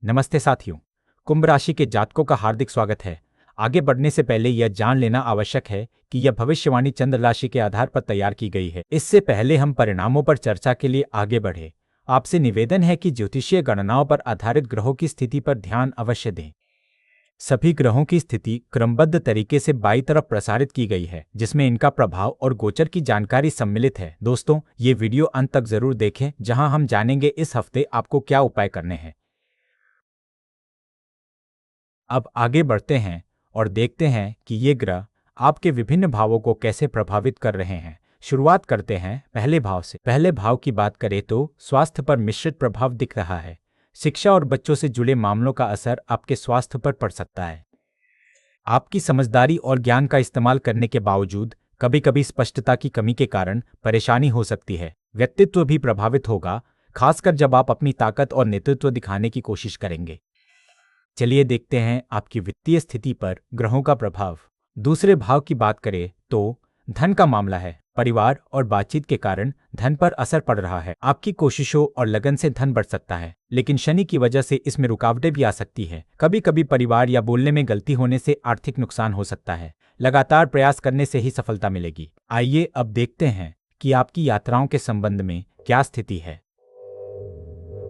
नमस्ते साथियों, कुंभ राशि के जातकों का हार्दिक स्वागत है। आगे बढ़ने से पहले यह जान लेना आवश्यक है कि यह भविष्यवाणी चंद्र राशि के आधार पर तैयार की गई है। इससे पहले हम परिणामों पर चर्चा के लिए आगे बढ़े, आपसे निवेदन है कि ज्योतिषीय गणनाओं पर आधारित ग्रहों की स्थिति पर ध्यान अवश्य दें। सभी ग्रहों की स्थिति क्रमबद्ध तरीके से बाईं तरफ प्रसारित की गई है, जिसमें इनका प्रभाव और गोचर की जानकारी सम्मिलित है। दोस्तों, ये वीडियो अंत तक जरूर देखें, जहां हम जानेंगे इस हफ्ते आपको क्या उपाय करने हैं। अब आगे बढ़ते हैं और देखते हैं कि ये ग्रह आपके विभिन्न भावों को कैसे प्रभावित कर रहे हैं। शुरुआत करते हैं पहले भाव से। पहले भाव की बात करें तो स्वास्थ्य पर मिश्रित प्रभाव दिख रहा है। शिक्षा और बच्चों से जुड़े मामलों का असर आपके स्वास्थ्य पर पड़ सकता है। आपकी समझदारी और ज्ञान का इस्तेमाल करने के बावजूद कभी कभी स्पष्टता की कमी के कारण परेशानी हो सकती है। व्यक्तित्व भी प्रभावित होगा, खासकर जब आप अपनी ताकत और नेतृत्व दिखाने की कोशिश करेंगे। चलिए देखते हैं आपकी वित्तीय स्थिति पर ग्रहों का प्रभाव। दूसरे भाव की बात करें तो धन का मामला है। परिवार और बातचीत के कारण धन पर असर पड़ रहा है। आपकी कोशिशों और लगन से धन बढ़ सकता है, लेकिन शनि की वजह से इसमें रुकावटें भी आ सकती है। कभी कभी परिवार या बोलने में गलती होने से आर्थिक नुकसान हो सकता है। लगातार प्रयास करने से ही सफलता मिलेगी। आइए अब देखते हैं कि आपकी यात्राओं के संबंध में क्या स्थिति है।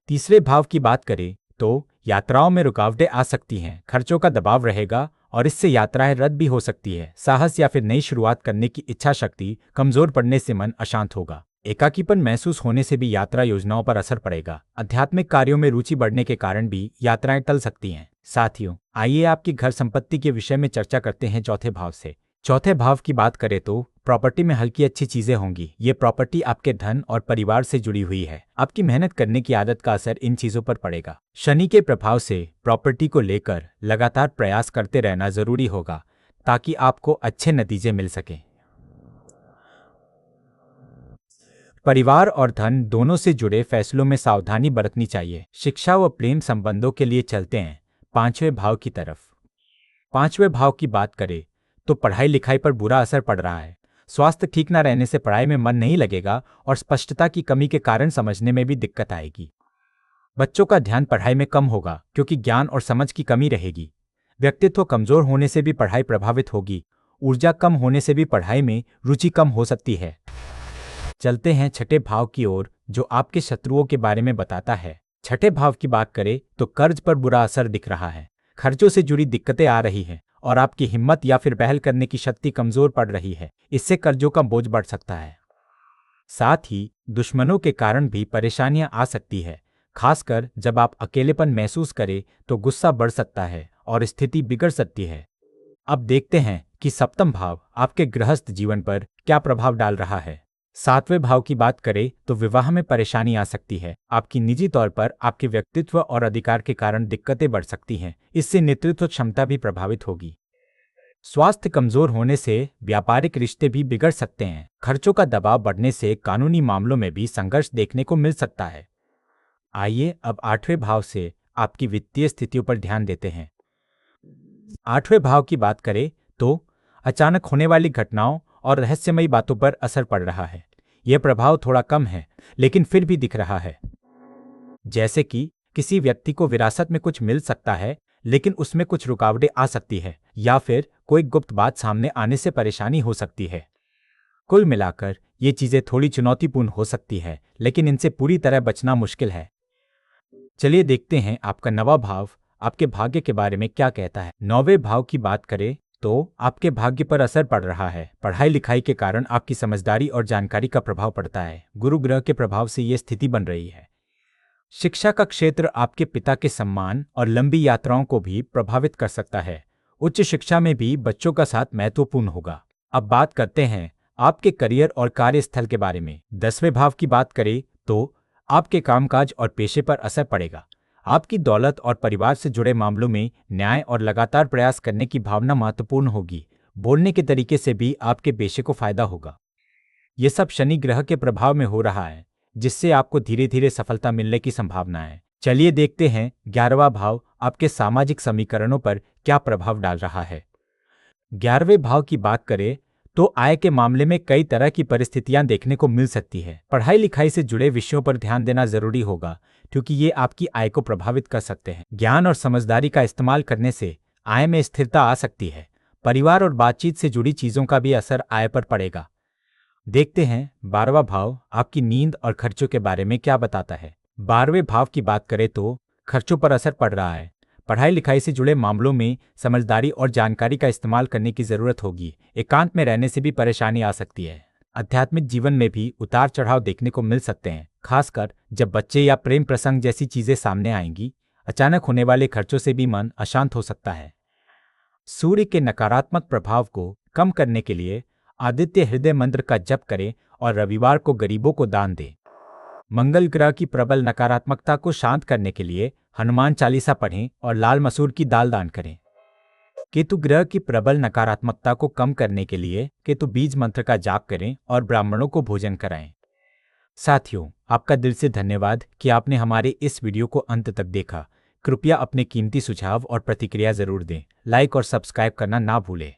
तीसरे भाव की बात करें तो यात्राओं में रुकावटें आ सकती हैं। खर्चों का दबाव रहेगा और इससे यात्राएं रद्द भी हो सकती है। साहस या फिर नई शुरुआत करने की इच्छा शक्ति कमजोर पड़ने से मन अशांत होगा। एकाकीपन महसूस होने से भी यात्रा योजनाओं पर असर पड़ेगा। आध्यात्मिक कार्यों में रुचि बढ़ने के कारण भी यात्राएं टल सकती हैं। साथियों, आइए आपकी घर संपत्ति के विषय में चर्चा करते हैं चौथे भाव से। चौथे भाव की बात करें तो प्रॉपर्टी में हल्की अच्छी चीजें होंगी। ये प्रॉपर्टी आपके धन और परिवार से जुड़ी हुई है। आपकी मेहनत करने की आदत का असर इन चीजों पर पड़ेगा। शनि के प्रभाव से प्रॉपर्टी को लेकर लगातार प्रयास करते रहना जरूरी होगा, ताकि आपको अच्छे नतीजे मिल सकें। परिवार और धन दोनों से जुड़े फैसलों में सावधानी बरतनी चाहिए। शिक्षा व प्रेम संबंधों के लिए चलते हैं पांचवें भाव की तरफ। पांचवें भाव की बात करें तो पढ़ाई लिखाई पर बुरा असर पड़ रहा है। स्वास्थ्य ठीक न रहने से पढ़ाई में मन नहीं लगेगा और स्पष्टता की कमी के कारण समझने में भी दिक्कत आएगी। बच्चों का ध्यान पढ़ाई में कम होगा क्योंकि ज्ञान और समझ की कमी रहेगी। व्यक्तित्व कमजोर होने से भी पढ़ाई प्रभावित होगी। ऊर्जा कम होने से भी पढ़ाई में रुचि कम हो सकती है। चलते हैं छठे भाव की ओर, जो आपके शत्रुओं के बारे में बताता है। छठे भाव की बात करें तो कर्ज पर बुरा असर दिख रहा है। खर्चों से जुड़ी दिक्कतें आ रही हैं और आपकी हिम्मत या फिर पहल करने की शक्ति कमजोर पड़ रही है। इससे कर्जों का बोझ बढ़ सकता है। साथ ही दुश्मनों के कारण भी परेशानियां आ सकती है। खासकर जब आप अकेलेपन महसूस करें तो गुस्सा बढ़ सकता है और स्थिति बिगड़ सकती है। अब देखते हैं कि सप्तम भाव आपके गृहस्थ जीवन पर क्या प्रभाव डाल रहा है। सातवें भाव की बात करें तो विवाह में परेशानी आ सकती है। आपकी निजी तौर पर आपके व्यक्तित्व और अधिकार के कारण दिक्कतें बढ़ सकती हैं। इससे नेतृत्व क्षमता भी प्रभावित होगी। स्वास्थ्य कमजोर होने से व्यापारिक रिश्ते भी बिगड़ सकते हैं। खर्चों का दबाव बढ़ने से कानूनी मामलों में भी संघर्ष देखने को मिल सकता है। आइए अब आठवें भाव से आपकी वित्तीय स्थितियों पर ध्यान देते हैं। आठवें भाव की बात करें तो अचानक होने वाली घटनाओं और रहस्यमयी बातों पर असर पड़ रहा है। यह प्रभाव थोड़ा कम है, लेकिन फिर भी दिख रहा है। जैसे कि किसी व्यक्ति को विरासत में कुछ मिल सकता है, लेकिन उसमें कुछ रुकावटें आ सकती है, या फिर कोई गुप्त बात सामने आने से परेशानी हो सकती है। कुल मिलाकर ये चीजें थोड़ी चुनौतीपूर्ण हो सकती है, लेकिन इनसे पूरी तरह बचना मुश्किल है। चलिए देखते हैं आपका नवा भाव आपके भाग्य के बारे में क्या कहता है। नौवें भाव की बात करें तो आपके भाग्य पर असर पड़ रहा है। पढ़ाई लिखाई के कारण आपकी समझदारी और जानकारी का प्रभाव पड़ता है। गुरु ग्रह के प्रभाव से ये स्थिति बन रही है। शिक्षा का क्षेत्र आपके पिता के सम्मान और लंबी यात्राओं को भी प्रभावित कर सकता है। उच्च शिक्षा में भी बच्चों का साथ महत्वपूर्ण होगा। अब बात करते हैं आपके करियर और कार्यस्थल के बारे में। 10वें भाव की बात करें तो आपके कामकाज और पेशे पर असर पड़ेगा। आपकी दौलत और परिवार से जुड़े मामलों में न्याय और लगातार प्रयास करने की भावना महत्वपूर्ण होगी। बोलने के तरीके से भी आपके पेशे को फायदा होगा। ये सब शनि ग्रह के प्रभाव में हो रहा है, जिससे आपको धीरे धीरे सफलता मिलने की संभावना है। चलिए देखते हैं 11वां भाव आपके सामाजिक समीकरणों पर क्या प्रभाव डाल रहा है। 11वें भाव की बात करें तो आय के मामले में कई तरह की परिस्थितियां देखने को मिल सकती है। पढ़ाई लिखाई से जुड़े विषयों पर ध्यान देना जरूरी होगा। क्योंकि ये आपकी आय को प्रभावित कर सकते हैं। ज्ञान और समझदारी का इस्तेमाल करने से आय में स्थिरता आ सकती है। परिवार और बातचीत से जुड़ी चीजों का भी असर आय पर पड़ेगा। देखते हैं 12वां भाव आपकी नींद और खर्चों के बारे में क्या बताता है। 12वें भाव की बात करें तो खर्चों पर असर पड़ रहा है। पढ़ाई लिखाई से जुड़े मामलों में समझदारी और जानकारी का इस्तेमाल करने की जरूरत होगी। एकांत में रहने से भी परेशानी आ सकती है। आध्यात्मिक जीवन में भी उतार चढ़ाव देखने को मिल सकते हैं, खासकर जब बच्चे या प्रेम प्रसंग जैसी चीजें सामने आएंगी। अचानक होने वाले खर्चों से भी मन अशांत हो सकता है। सूर्य के नकारात्मक प्रभाव को कम करने के लिए आदित्य हृदय मंत्र का जप करें और रविवार को गरीबों को दान दें। मंगल ग्रह की प्रबल नकारात्मकता को शांत करने के लिए हनुमान चालीसा पढ़ें और लाल मसूर की दाल दान करें। केतु ग्रह की प्रबल नकारात्मकता को कम करने के लिए केतु बीज मंत्र का जाप करें और ब्राह्मणों को भोजन कराएं। साथियों, आपका दिल से धन्यवाद कि आपने हमारे इस वीडियो को अंत तक देखा। कृपया अपने कीमती सुझाव और प्रतिक्रिया जरूर दें। लाइक और सब्सक्राइब करना ना भूलें।